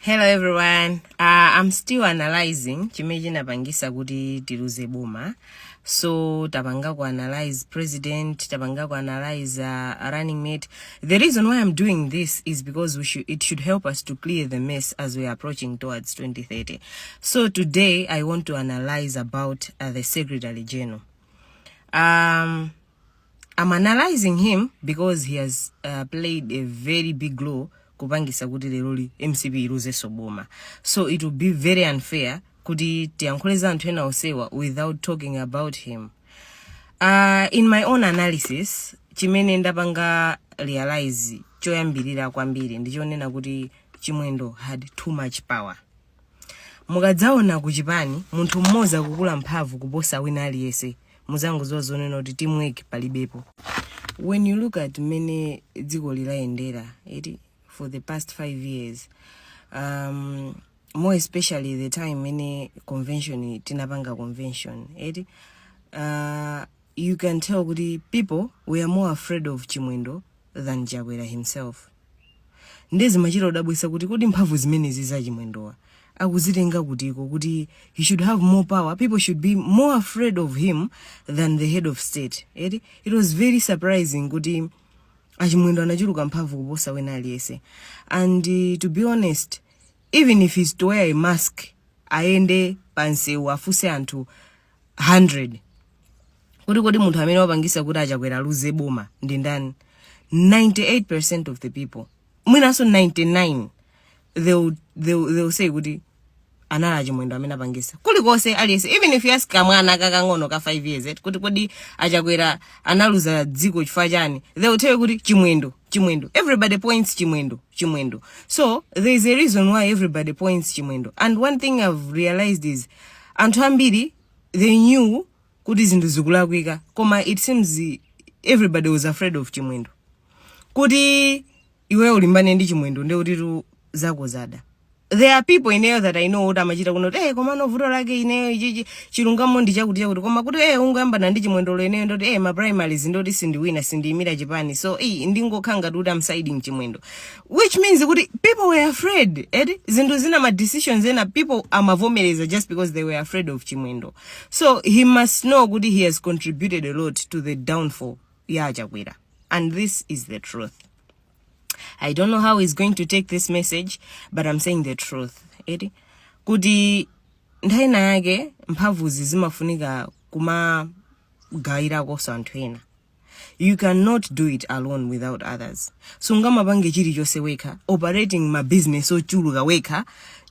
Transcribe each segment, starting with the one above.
Hello everyone. I'm still analyzing chimeji napangisa kuti tiluze Bomba. So tapanga ku analyze president, tapanga ku analyze running mate. The reason why I'm doing this is because it should help us to clear the mess as we are approaching towards 2030. So today I want to analyze about the Secretary General. I'm analyzing him because he has played a very big role kupangisa kuti lero MCP iluze Bomba. So it would be very unfair kuti tiyankhuleza anthu ena osewa without talking about him. In my own analysis, chimene ndapanga realize choyambirira kwambiri ndichonena kuti Chimwendo had too much power. Mukadzaona ku Chipani munthu mmodzi kukula mphamvu kuposa wina aliyese muzangu zozonena kuti teamwork palibepo. When you look at many dziko lilayendera for the past 5 years, more especially the time many convention tinapanga convention, you can tell the people were more afraid of Chimwendo than Jagwera himself. Ndezi machiro dabwisa kuti mphamvu zimene ziza Chimwendowa akuzitenga kutiko kuti he should have more power. People should be more afraid of him than the head of state. It was very surprising kuti Chimwendo anachuluka mphamvu kuposa wena aliyese. And to be honest, even if he's to wear a mask aende panse wafuse anthu 100 kuti munthu amene wapangisa kuti Jagwera aluze Bomba ndi ndani, 98% of the people, mwinaso 99, they'll say kuti anala Chimwendo amene apangisa kulikonse aliyese. Even if you ask kamwana kakang'ono ka 5 years kuti Jagwera analuza dziko chifukwa chani, they'll tell you kuti Chimwendo. Everybody points Chimwendo. So there is a reason why everybody points Chimwendo. And one thing I've realized is anthu ambiri they knew kuti zinthu zikulakwika, koma it seems everybody was afraid of Chimwendo. Kuti iwe ulimbane ndi Chimwendo nde kuti zako zada. There are people in here that I know what amachita kuno koma no vuto lake ineyo ichichi chilungamo ndi chakuti koma kuti ungayambana ndi Chimwendo leneyo ndoti ma primaries ndoti sindiwina sindiyimira Chipani, so ndingokhanga kuti I'm siding Chimwendo, which means kuti people were afraid. Zinthu zina ma decisions ena people amavomereza just because they were afraid of Chimwendo. So he must know kuti he has contributed a lot to the downfall ya Jagwera, and this is the truth. I don't know how he's going to take this message, but I'm saying the truth. Kuti ndaina yake mphamvu zimafunika kuma gaira kosa anthu ena. You cannot do it alone without others. Sungamapange chilichonse wekha, operating my business ochuluka wekha,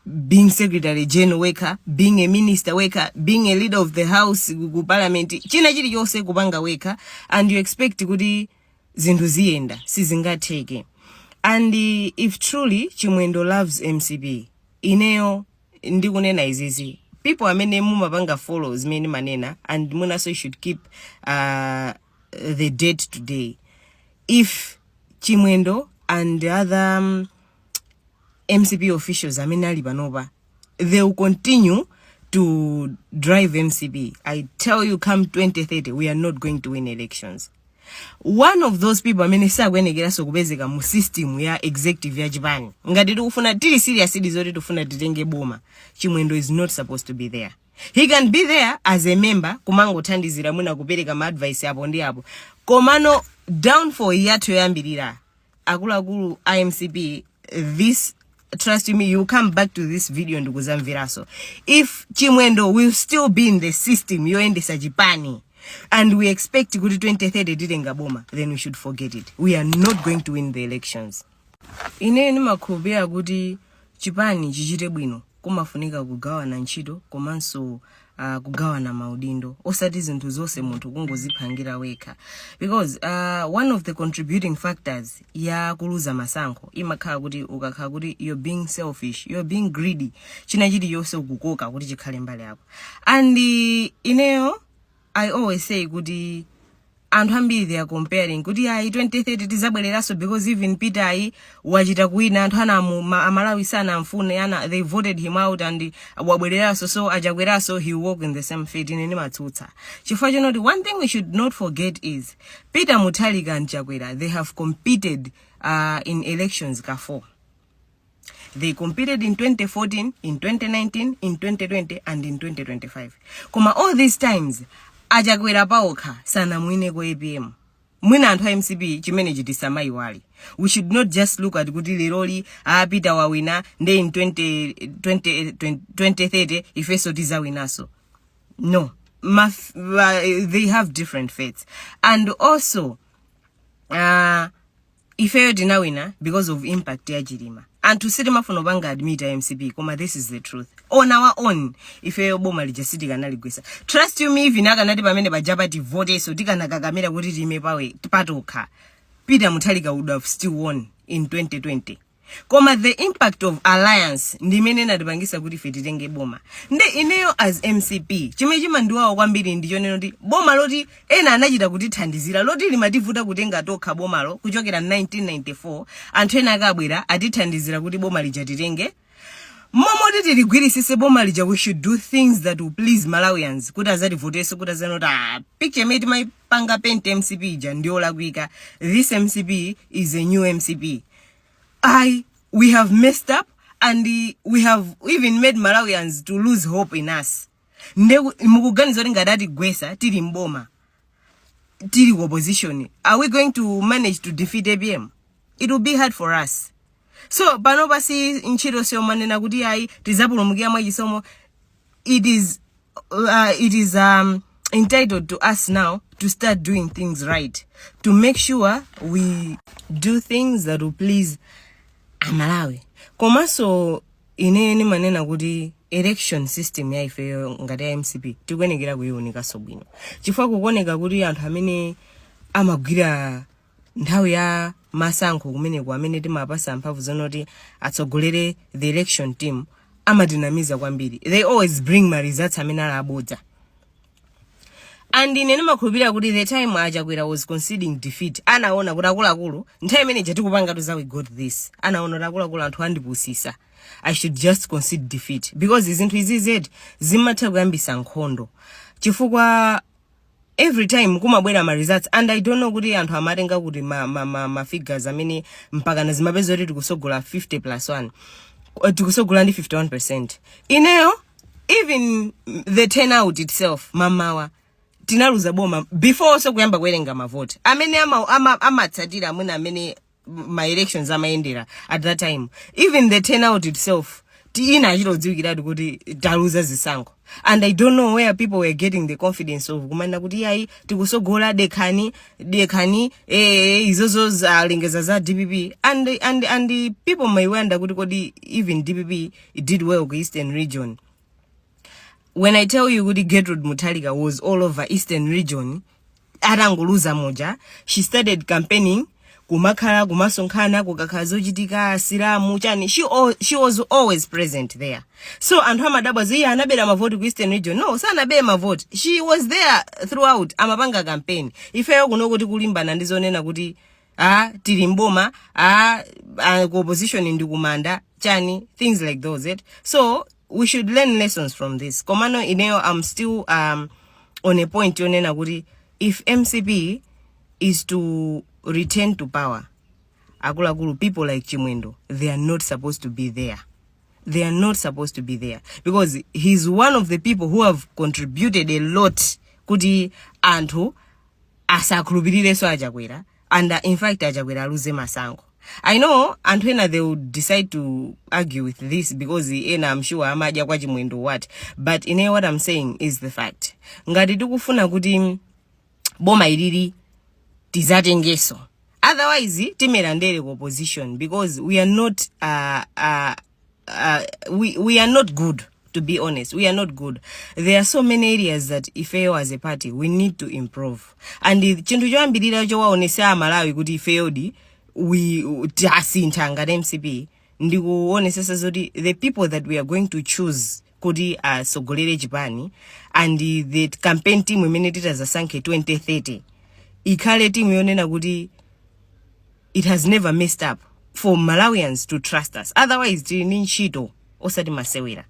being secretary general wekha, being a minister wekha, being a leader of the house ku parliament, china chilichonse kupanga wekha, and you expect kuti zinthu ziyenda sizingatheke. And if truly Chimwendo loves MCP, ineyo ndikunena izizi, people amene mumapanga follows many manena, and munaso should keep the date today. If Chimwendo and the other MCP officials amene ali panopa, they will continue to drive MCP, I tell you come 2030 we are not going to win elections. One of those people amene sakwenekera sokubezeka mu system ya executive ya Chipani, ngati tikufuna tili serious zoti tufuna titenge Bomba, Chimwendo is not supposed to be there. He can be there as a member kumangothandizira mwina kupereka ma advice apo ndi apo, komano downfall yathu yoyambirira akuluakulu IMCP. This, trust me, you come back to this video and kuzamviraso. If Chimwendo will still be in the system yoendesa Chipani, and we expect to go to 2030 titenga Bomba, then we should forget it. We are not going to win the elections. Ine nimakhulupirira kuti Chipani chichite bwino kumafunika kugawana ntchito komanso kugawana maudindo, osati zinthu zonse munthu kungozipangira wekha. Because one of the contributing factors ya kuluza masankho imakhala kuti ukakhala kuti you're being selfish, you're being greedy, china chiliyonse ukukoka kuti chikhale mbali yako. And ineyo I always say kuti anthu ambiri they are comparing kuti 2030 tizabwereraso, because even Peter wachita kuwina anthu amalawi sana amfune they voted him out and wabwereraso, so Jagweraso he walk in the same fate. Ine matsutsa chifukwa chinoti one thing we should not forget is Peter Mutharika and Jagwera, they have competed in elections before. They competed in 2014, in 2019, in 2020, and in 2025. Koma all these times, ajakwera paokha sana mwine kwa APM. Mwina anthu a MCP chimene chitisama iwali. We should not just look at kuti liroli apita wawina nde in 2030 ifeso tizawinaso. No. They have different fates. And also, ifeyo tinawina because of impact ya Chilima. And to see them from banga admit MCP, koma this is the truth. On our own, ifeyo Bomba lijasiti kanali. Trust you me, vinaga nati pamene bajabati vote so tika nakagamira kuti timepawe patoka. Peter Mutharika would have still won in 2020. Koma the impact of alliance ndimene nadipangisa kuti fetitenge Bomba. Nde ineyo as MCP chimechima ndiwawo kwambiri ndicho neno ndi Bomba loti ena anachita kutithandizira loti limativuta kutenga tokha Bomalo kuchokera 1994 anthu ena akabwera atithandizira kuti Bomba lijatitenge. Momoti tiligwirisise Bomba lija, we should do things that will please Malawians kuti azati voteso kuti azanota picture made my panga paint MCP ja ndiola kuika. This MCP is a new MCP. We have messed up and we have even made Malawians to lose hope in us. Mukuganiza ngadati gwesa tili mboma tili opposition. Are we going to manage to defeat ABM? It will be hard for us. So pano basi nchiro sio manena kuti ai tizapulumukia mwachisomo. It is entitled to us now to start doing things right, to make sure we do things that will please Malawi. Komaso ineni manena kuti election system ya ifeyo ngati ya MCP tikwenekera kuyiunika sobwino. Chifukwa kukoneka kuti anthu amene amagwira nthawi ya masankho kumene kwa amene timapasa mphamvu zonoti atsogolere the election team amadinamiza kwambiri. They always bring my results amene alabodza. And ineni makhulupirira kuti the time ajakwera was conceding defeat. Anaona kuti akuluakulu nthawi imene jatikupanga tuza we got this. Anaona kuti akuluakulu anthu andipusisa. I should just concede defeat. Because zinthu izi zimatha kuyambisa nkhondo. Chifukwa every time kumabwera ma results and I don't know kuti anthu amatenga kuti ma figures amene mpaka na zimapezo kuti tikusogola 50+1. Tikusogola ndi 51%. Ineyo even the turnout itself mamawa tinaluza Bomba before so kuyamba kuwerenga mavote amene amatsatira amene amene my elections amaendera at that time. Even the turnout itself ina chirodziwikiratu kuti taluza zisankho. And I don't know where people were getting the confidence of kumana kuti yayi tikusogola dekhani izozo zalengeza za DPP and people may wonder kuti kodi even DPP did well ku Eastern region. When I tell you kuti Gertrude Mutharika was all over Eastern region, atangoluza moja, she started campaigning kumakhala kumasonkhana kukakhala zochitika silamu chani. She was always present there. So anthu amadabwa ziyi anabera mavoti ku Eastern region. No, sanabera mavoti. She was there throughout amapanga campaign. Ifeyo kuno kuti kulimbana ndizonena kuti tili mboma ku opposition ndi kumanda chani, things like those. So we should learn lessons from this. Komano ineyo I'm still on a point yonena kuti if MCP is to return to power, akulu people like Chimwendo, they are not supposed to be there. They are not supposed to be there because he's one of the people who have contributed a lot kuti anthu asakhulupirire so ajakwera and in fact ajakwera aluze masankho. I know anthu ena they would decide to argue with this because I'm sure amaja kwa Chimwendo what, but what I'm saying is the fact. Ngati tikufuna kuti Bomba iliri tizatengeso. Otherwise timerandere ku opposition because we are not we are not good, to be honest. We are not good. There are so many areas that ifeyo as a party we need to improve. And chintu choyambirira chowaonesa Malawi kuti ifeyodi we tasintha ngati MCP ndikuonesesa zoti the people that we are going to choose kuti asogolere Chipani and the campaign team imene titazasankhe 2030 ikhale team yonena kuti it has never messed up for Malawians to trust us. Otherwise tini ntchito osati masewera.